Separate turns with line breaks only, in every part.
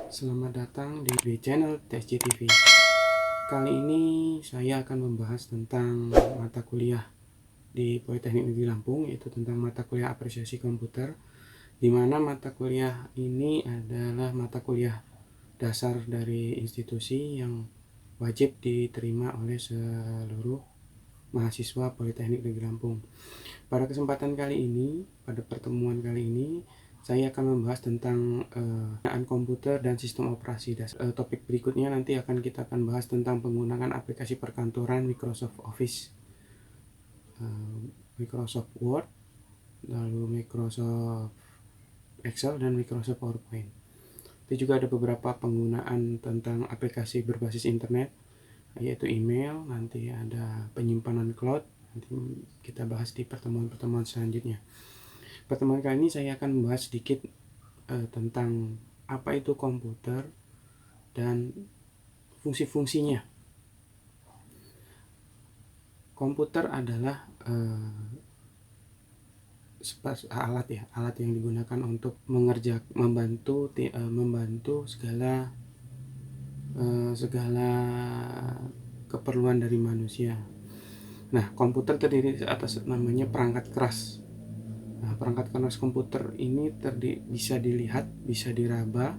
Selamat datang di channel TSJ TV. Kali ini saya akan membahas tentang mata kuliah di Politeknik Negeri Lampung, yaitu tentang mata kuliah apresiasi komputer, di mana mata kuliah ini adalah mata kuliah dasar dari institusi yang wajib diterima oleh seluruh mahasiswa Politeknik Negeri Lampung. Pada kesempatan kali ini, pada pertemuan kali ini, saya akan membahas tentang penggunaan komputer dan sistem operasi dasar. Topik berikutnya nanti kita akan bahas tentang penggunaan aplikasi perkantoran Microsoft Office, Microsoft Word, lalu Microsoft Excel, dan Microsoft PowerPoint. Itu juga ada beberapa penggunaan tentang aplikasi berbasis internet, yaitu email, nanti ada penyimpanan cloud, nanti kita bahas di pertemuan-pertemuan selanjutnya. Pertemuan kali ini saya akan membahas sedikit tentang apa itu komputer dan fungsi-fungsinya. Komputer adalah alat yang digunakan untuk membantu segala keperluan dari manusia. Nah, komputer terdiri atas namanya perangkat keras. Nah, perangkat keras komputer ini bisa dilihat, bisa diraba,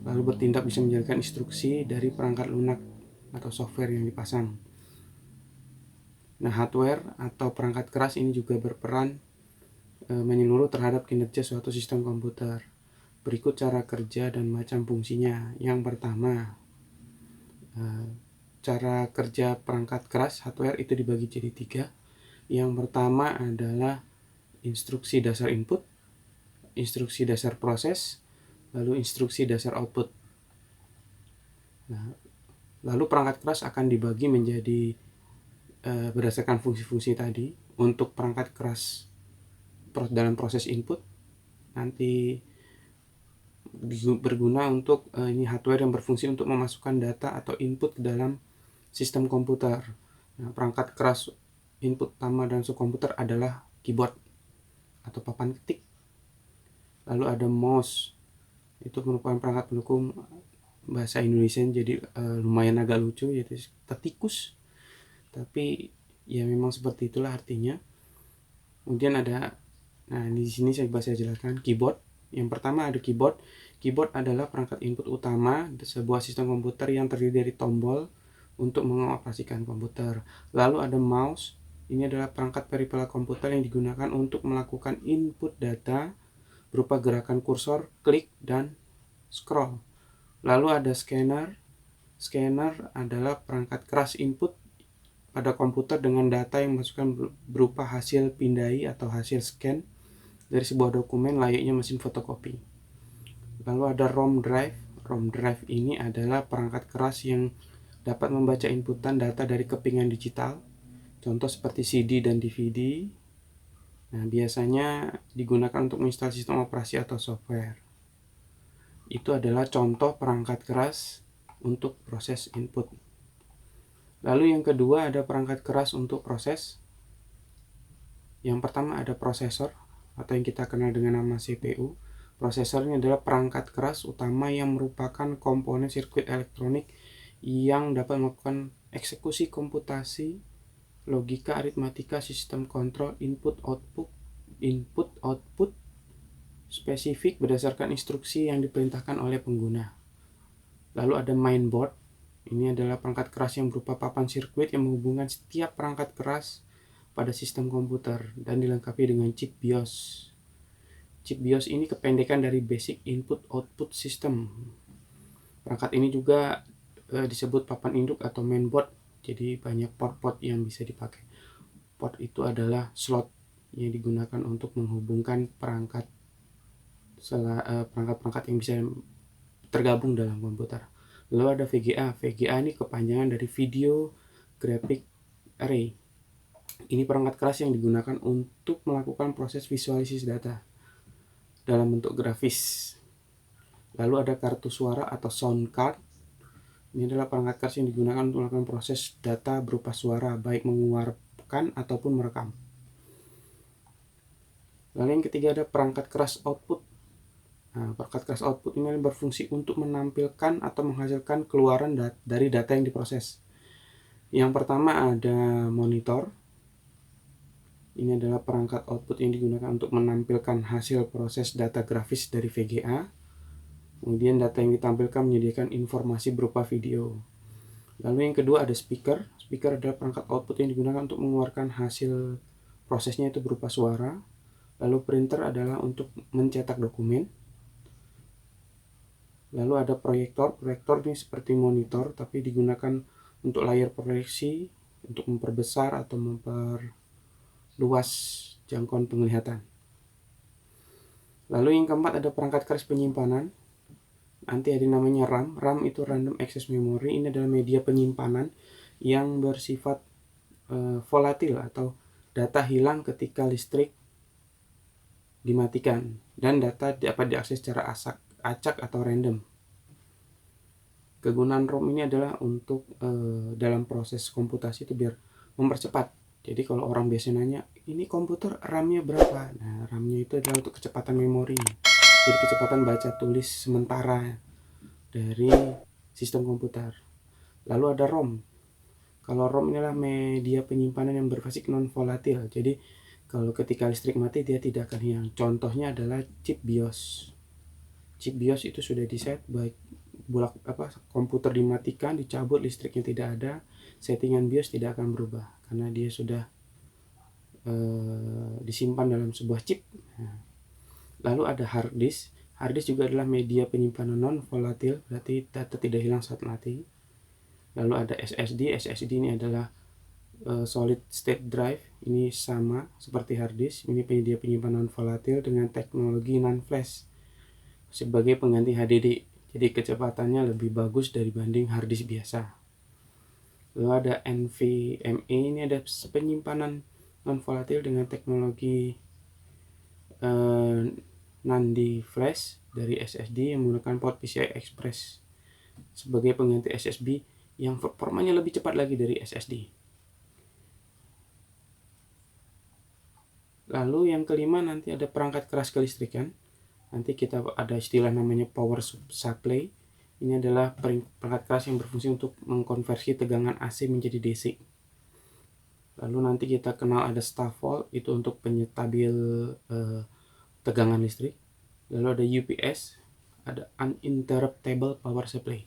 lalu bertindak, bisa menjalankan instruksi dari perangkat lunak atau software yang dipasang. Nah, hardware atau perangkat keras ini juga berperan menyeluruh terhadap kinerja suatu sistem komputer. Berikut cara kerja dan macam fungsinya. Yang pertama, cara kerja perangkat keras hardware itu dibagi jadi 3. Yang pertama adalah instruksi dasar input, instruksi dasar proses, lalu instruksi dasar output. Nah, lalu perangkat keras akan dibagi menjadi berdasarkan fungsi-fungsi tadi. Untuk perangkat keras dalam proses input nanti berguna untuk ini hardware yang berfungsi untuk memasukkan data atau input ke dalam sistem komputer. Nah, perangkat keras input utama dan subkomputer adalah keyboard atau papan ketik. Lalu ada mouse, itu merupakan perangkat pendukung bahasa Indonesia, jadi lumayan agak lucu, yaitu tetikus, tapi ya memang seperti itulah artinya. Kemudian ada, nah di sini saya jelaskan keyboard. Yang pertama ada keyboard. Keyboard adalah perangkat input utama sebuah sistem komputer yang terdiri dari tombol untuk mengoperasikan komputer. Lalu ada mouse. Ini adalah perangkat peripheral komputer yang digunakan untuk melakukan input data berupa gerakan kursor, klik, dan scroll. Lalu ada scanner. Scanner adalah perangkat keras input pada komputer dengan data yang dimasukkan berupa hasil pindai atau hasil scan dari sebuah dokumen layaknya mesin fotokopi. Lalu ada ROM drive. ROM drive ini adalah perangkat keras yang dapat membaca inputan data dari kepingan digital, contoh seperti CD dan DVD. Nah, biasanya digunakan untuk menginstal sistem operasi atau software. Itu adalah contoh perangkat keras untuk proses input. Lalu yang kedua ada perangkat keras untuk proses. Yang pertama ada prosesor atau yang kita kenal dengan nama CPU. Prosesor ini adalah perangkat keras utama yang merupakan komponen sirkuit elektronik yang dapat melakukan eksekusi komputasi, logika, aritmatika, sistem kontrol, input-output spesifik berdasarkan instruksi yang diperintahkan oleh pengguna. Lalu ada mainboard. Ini adalah perangkat keras yang berupa papan sirkuit yang menghubungkan setiap perangkat keras pada sistem komputer dan dilengkapi dengan chip BIOS. Chip BIOS ini kependekan dari Basic Input Output System. Perangkat ini juga disebut papan induk atau mainboard. Jadi banyak port-port yang bisa dipakai. Port itu adalah slot yang digunakan untuk menghubungkan perangkat-perangkat yang bisa tergabung dalam komputer. Lalu ada VGA. VGA ini kepanjangan dari Video Graphic Array. Ini perangkat keras yang digunakan untuk melakukan proses visualisasi data dalam bentuk grafis. Lalu ada kartu suara atau sound card. Ini adalah perangkat keras yang digunakan untuk melakukan proses data berupa suara, baik mengeluarkan ataupun merekam. Lalu yang ketiga ada perangkat keras output. Nah, perangkat keras output ini berfungsi untuk menampilkan atau menghasilkan keluaran dari data yang diproses. Yang pertama ada monitor. Ini adalah perangkat output yang digunakan untuk menampilkan hasil proses data grafis dari VGA. Kemudian data yang ditampilkan menyediakan informasi berupa video. Lalu yang kedua ada speaker. Speaker adalah perangkat output yang digunakan untuk mengeluarkan hasil prosesnya itu berupa suara. Lalu printer adalah untuk mencetak dokumen. Lalu ada proyektor. Proyektor ini seperti monitor tapi digunakan untuk layar proyeksi untuk memperbesar atau memperluas jangkauan penglihatan. Lalu yang keempat ada perangkat keras penyimpanan. Nanti ada namanya RAM. RAM itu Random Access Memory. Ini adalah media penyimpanan yang bersifat volatil atau data hilang ketika listrik dimatikan dan data dapat diakses secara acak atau random. Kegunaan ROM ini adalah untuk dalam proses komputasi itu biar mempercepat. Jadi kalau orang biasa nanya, ini komputer RAM-nya berapa? Nah, RAM-nya itu adalah untuk kecepatan memori. Jadi kecepatan baca tulis sementara dari sistem komputer. Lalu ada ROM. Kalau ROM inilah media penyimpanan yang berbasis non volatil. Jadi kalau ketika listrik mati dia tidak akan hilang. Contohnya adalah chip BIOS. Chip BIOS itu sudah diset baik komputer dimatikan, dicabut, listriknya tidak ada, settingan BIOS tidak akan berubah karena dia sudah disimpan dalam sebuah chip. Nah, lalu ada hard disk. Hard disk juga adalah media penyimpanan non volatil, berarti data tidak hilang saat mati. Lalu ada SSD. SSD ini adalah solid state drive. Ini sama seperti hard disk. Ini penyedia penyimpanan non volatil dengan teknologi non flash sebagai pengganti HDD. Jadi kecepatannya lebih bagus dibanding hard disk biasa. Lalu ada NVMe. Ini ada penyimpanan non volatil dengan teknologi NAND flash dari SSD yang menggunakan port PCI Express sebagai pengganti SSD yang performanya lebih cepat lagi dari SSD. Lalu yang kelima nanti ada perangkat keras kelistrikan. Nanti kita ada istilah namanya power supply. Ini adalah perangkat keras yang berfungsi untuk mengkonversi tegangan AC menjadi DC. Lalu nanti kita kenal ada stop volt, itu untuk penstabil tegangan listrik. Lalu ada UPS, ada uninterruptible power supply.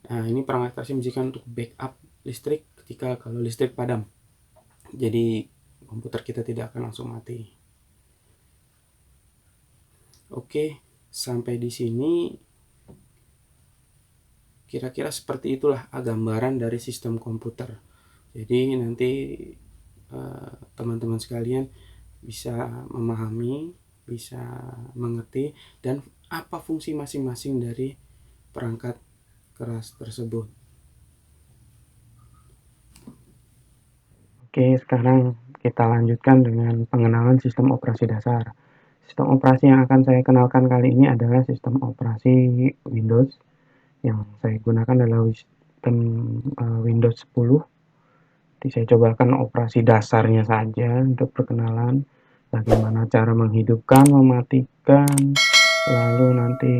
Nah, ini perangkat keras yang digunakan untuk backup listrik ketika kalau listrik padam. Jadi komputer kita tidak akan langsung mati. Oke, sampai di sini kira-kira seperti itulah gambaran dari sistem komputer. Jadi nanti teman-teman sekalian bisa memahami, bisa mengerti dan apa fungsi masing-masing dari perangkat keras tersebut. Oke, sekarang kita lanjutkan dengan pengenalan sistem operasi dasar. Sistem operasi yang akan saya kenalkan kali ini adalah sistem operasi Windows. Yang saya gunakan adalah sistem Windows 10. Jadi saya cobakan operasi dasarnya saja untuk perkenalan. Bagaimana cara menghidupkan, mematikan, lalu nanti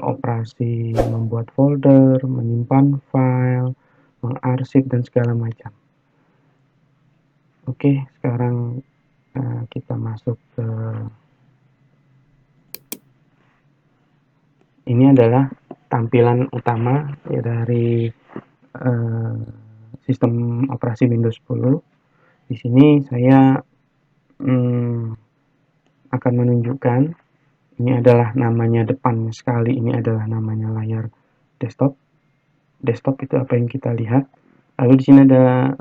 operasi membuat folder, menyimpan file, mengarsip dan segala macam. Oke, sekarang kita masuk ke ini adalah tampilan utama dari sistem operasi Windows 10. Di sini saya akan menunjukkan ini adalah namanya depan sekali, ini adalah namanya layar desktop. Desktop itu apa yang kita lihat. Lalu di sini ada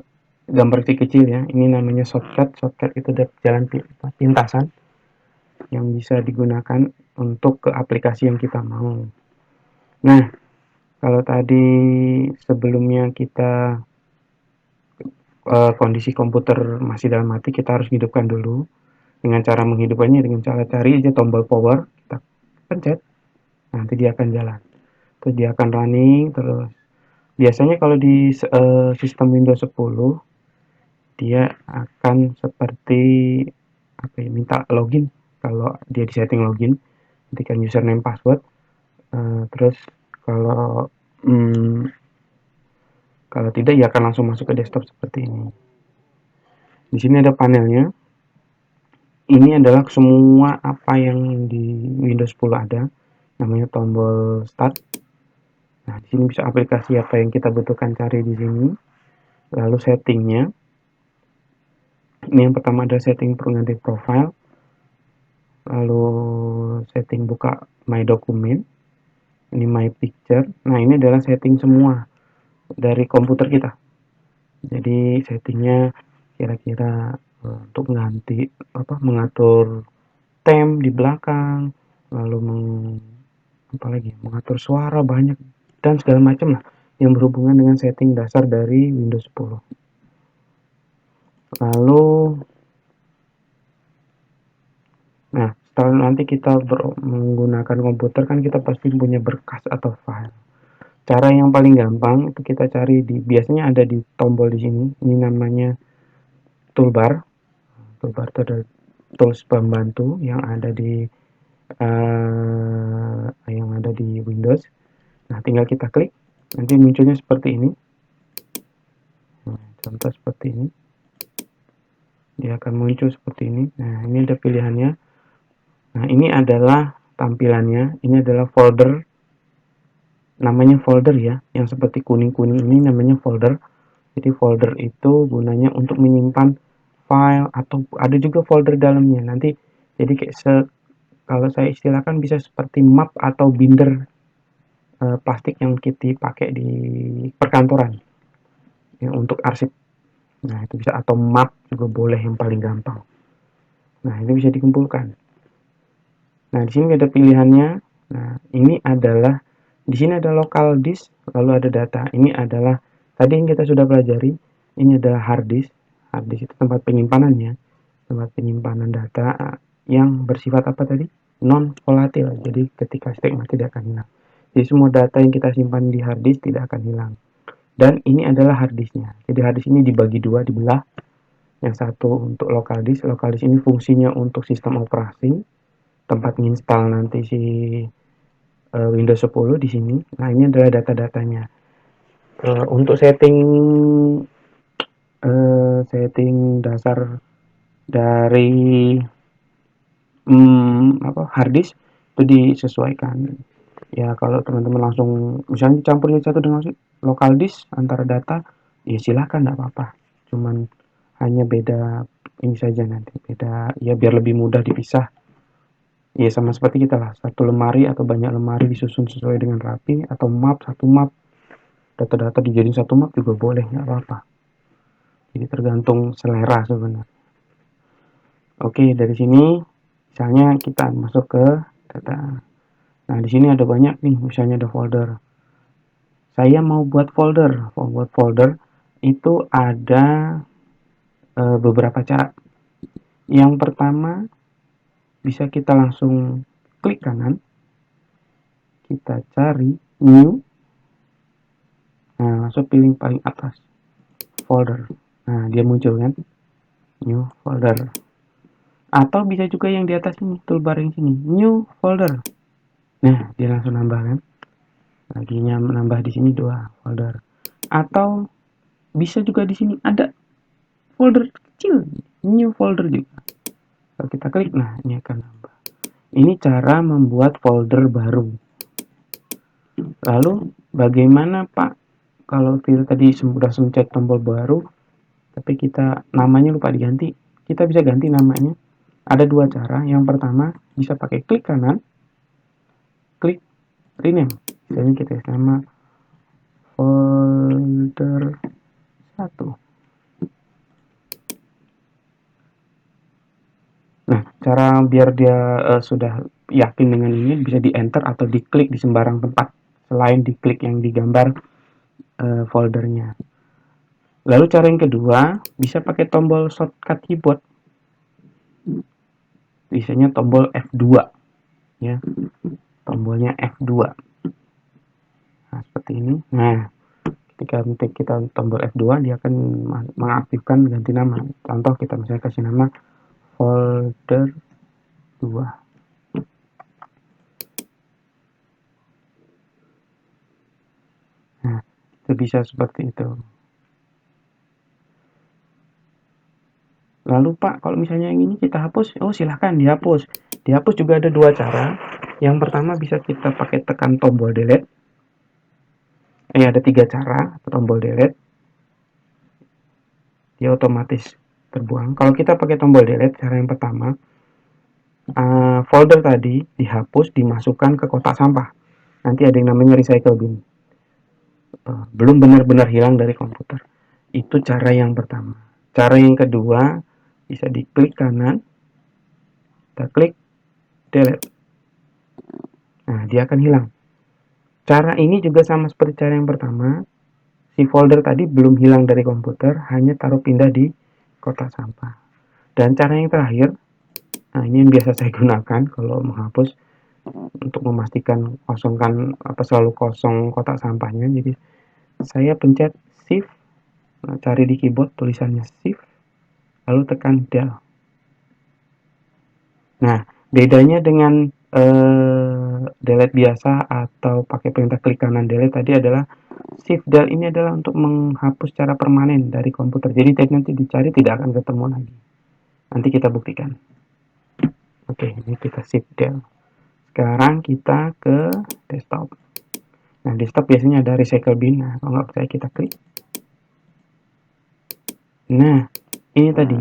gambar kecil ya. Ini namanya shortcut. Shortcut itu ada jalan pintasan yang bisa digunakan untuk ke aplikasi yang kita mau. Nah, kalau tadi sebelumnya kita kondisi komputer masih dalam mati, kita harus hidupkan dulu. Dengan cara menghidupkannya dengan cara cari aja tombol power, kita pencet, nanti dia akan jalan. Terus dia akan running terus. Biasanya kalau di sistem Windows 10 dia akan seperti minta login. Kalau dia di setting login, ketikkan username password, terus kalau hmm, kalau tidak ya akan langsung masuk ke desktop seperti ini. Di sini ada panelnya. Ini adalah semua apa yang di Windows 10 ada, namanya tombol start. Nah, di sini bisa aplikasi apa yang kita butuhkan cari di sini. Lalu settingnya. Ini yang pertama ada setting pengganti profile. Lalu setting buka my document. Ini my picture. Nah, ini adalah setting semua dari komputer kita. Jadi settingnya kira-kira untuk mengatur tem di belakang, lalu mengatur suara banyak dan segala macam lah yang berhubungan dengan setting dasar dari Windows 10. Lalu nah, setelah nanti kita menggunakan komputer kan kita pasti punya berkas atau file. Cara yang paling gampang itu kita cari biasanya ada di tombol di sini. Ini namanya toolbar. Toolbar itu ada tools pembantu yang ada di Windows. Nah, tinggal kita klik, nanti munculnya seperti ini. Nah, contoh seperti ini. Dia akan muncul seperti ini. Nah, ini ada pilihannya. Nah, ini adalah tampilannya. Ini adalah folder. Namanya folder ya. Yang seperti kuning-kuning ini namanya folder. Jadi folder itu gunanya untuk menyimpan file atau ada juga folder dalamnya. Nanti jadi kalau saya istilahkan bisa seperti map atau binder plastik yang kita pakai di perkantoran ya, untuk arsip. Nah, itu bisa atau map juga boleh yang paling gampang. Nah, ini bisa dikumpulkan. Nah, di sini ada pilihannya. Nah, ini adalah di sini ada local disk, lalu ada data. Ini adalah tadi yang kita sudah pelajari. Ini adalah hard disk. Hard disk itu tempat penyimpanannya, tempat penyimpanan data yang bersifat apa tadi? Non volatil. Jadi ketika stigma tidak akan hilang. Jadi semua data yang kita simpan di hard disk tidak akan hilang. Dan ini adalah hard disknya. Jadi hard disk ini dibagi dua, dibelah. Yang satu untuk local disk. Local disk ini fungsinya untuk sistem operasi, tempat install nanti si Windows 10 di sini. Nah, ini adalah data-datanya. Untuk setting dasar dari hard disk itu disesuaikan. Ya, kalau teman-teman langsung misalnya campurin satu dengan local disk antara data, ya silahkan, enggak apa-apa. Cuman hanya beda ini saja nanti, beda ya biar lebih mudah dipisah. Ya sama seperti kita lah, satu lemari atau banyak lemari disusun sesuai dengan rapi, atau satu map, data-data dijadiin satu map juga boleh, nggak apa-apa. Jadi tergantung selera sebenarnya. Oke, dari sini misalnya kita masuk ke data. Nah, di sini ada banyak nih, misalnya ada folder. Saya mau buat folder itu ada beberapa cara. Yang pertama, bisa kita langsung klik kanan, kita cari new. Nah, langsung pilih paling atas, folder. Nah, dia muncul kan, new folder. Atau bisa juga yang di atas ini, toolbar yang sini, new folder. Nah, dia langsung nambah kan. Lagi nambah di sini 2 folder. Atau bisa juga di sini ada folder kecil, new folder juga. Kalau kita klik, nah ini akan nambah. Ini cara membuat folder baru. Lalu bagaimana Pak kalau kita tadi sudah mencet tombol baru tapi kita namanya lupa diganti? Kita bisa ganti namanya. Ada 2 cara. Yang pertama bisa pakai klik kanan, klik rename. Jadi kita nama folder 1. Nah, cara biar dia sudah yakin dengan ini bisa di enter atau diklik di sembarang tempat selain diklik yang digambar foldernya. Lalu cara yang kedua bisa pakai tombol shortcut keyboard. Biasanya tombol F2 ya. Tombolnya F2. Nah, seperti ini. Nah, ketika kita tombol F2 dia akan mengaktifkan ganti nama. Contoh kita misalnya kasih nama folder 2. bisa seperti itu. Lalu Pak, kalau misalnya yang ini kita hapus, oh silahkan dihapus. Dihapus juga ada dua cara. Yang pertama bisa kita pakai tekan tombol delete. Ada tiga cara tombol delete. Dia otomatis terbuang. Kalau kita pakai tombol delete, cara yang pertama, folder tadi dihapus, dimasukkan ke kotak sampah. Nanti ada yang namanya recycle bin. Belum benar-benar hilang dari komputer. Itu cara yang pertama. Cara yang kedua, bisa diklik kanan, kita klik delete. Nah, dia akan hilang. Cara ini juga sama seperti cara yang pertama. Si folder tadi belum hilang dari komputer, hanya taruh pindah di kotak sampah. Dan cara yang terakhir, nah ini yang biasa saya gunakan kalau menghapus untuk memastikan kosongkan selalu kosong kotak sampahnya. Jadi saya pencet shift, cari di keyboard tulisannya shift, lalu tekan del. Nah, bedanya dengan delete biasa atau pakai perintah klik kanan delete tadi adalah shift del ini adalah untuk menghapus secara permanen dari komputer. Jadi nanti dicari tidak akan ketemu lagi. Nanti kita buktikan. Oke, ini kita shift del. Sekarang kita ke desktop. Nah, desktop biasanya ada recycle bin. Nah, kalau nggak percaya kita klik. Nah, ini tadi.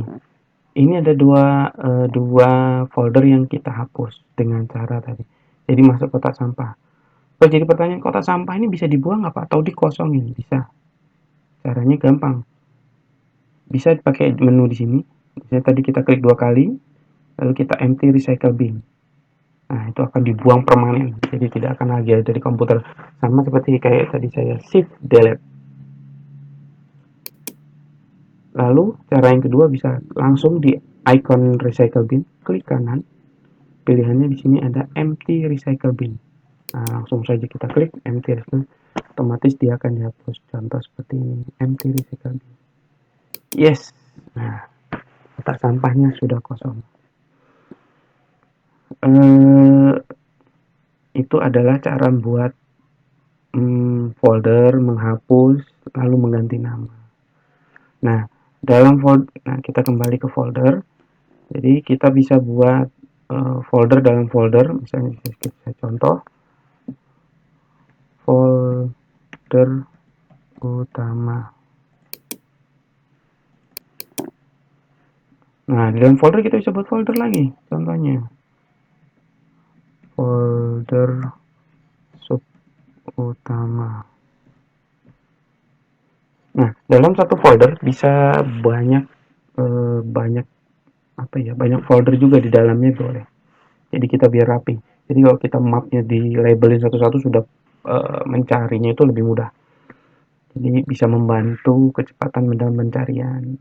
Ini ada dua folder yang kita hapus dengan cara tadi. Jadi masuk kotak sampah. Terus jadi pertanyaan, kotak sampah ini bisa dibuang nggak Pak? Atau dikosongin? Bisa. Caranya gampang. Bisa pakai menu di sini. Misalnya tadi kita klik dua kali, lalu kita empty recycle bin. Nah, itu akan dibuang permanen. Jadi tidak akan lagi ada di komputer. Sama seperti kayak tadi saya shift delete. Lalu cara yang kedua bisa langsung di icon recycle bin, klik kanan. Pilihannya di sini ada empty recycle bin. Nah, langsung saja kita klik empty recycle bin. Otomatis dia akan dihapus. Contoh seperti ini, empty recycle bin. Yes. Nah, kotak sampahnya sudah kosong. Itu adalah cara buat folder, menghapus, lalu mengganti nama. Nah, kita kembali ke folder. Jadi kita bisa buat folder dalam folder. Misalnya saya contoh folder utama. Nah, di dalam folder kita bisa buat folder lagi. Contohnya folder sub utama. Nah, dalam satu folder bisa banyak banyak folder juga di dalamnya boleh. Jadi kita biar rapi. Jadi kalau kita mapnya di labelin satu-satu sudah mencarinya itu lebih mudah. Jadi bisa membantu kecepatan dalam pencarian.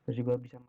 Terus juga bisa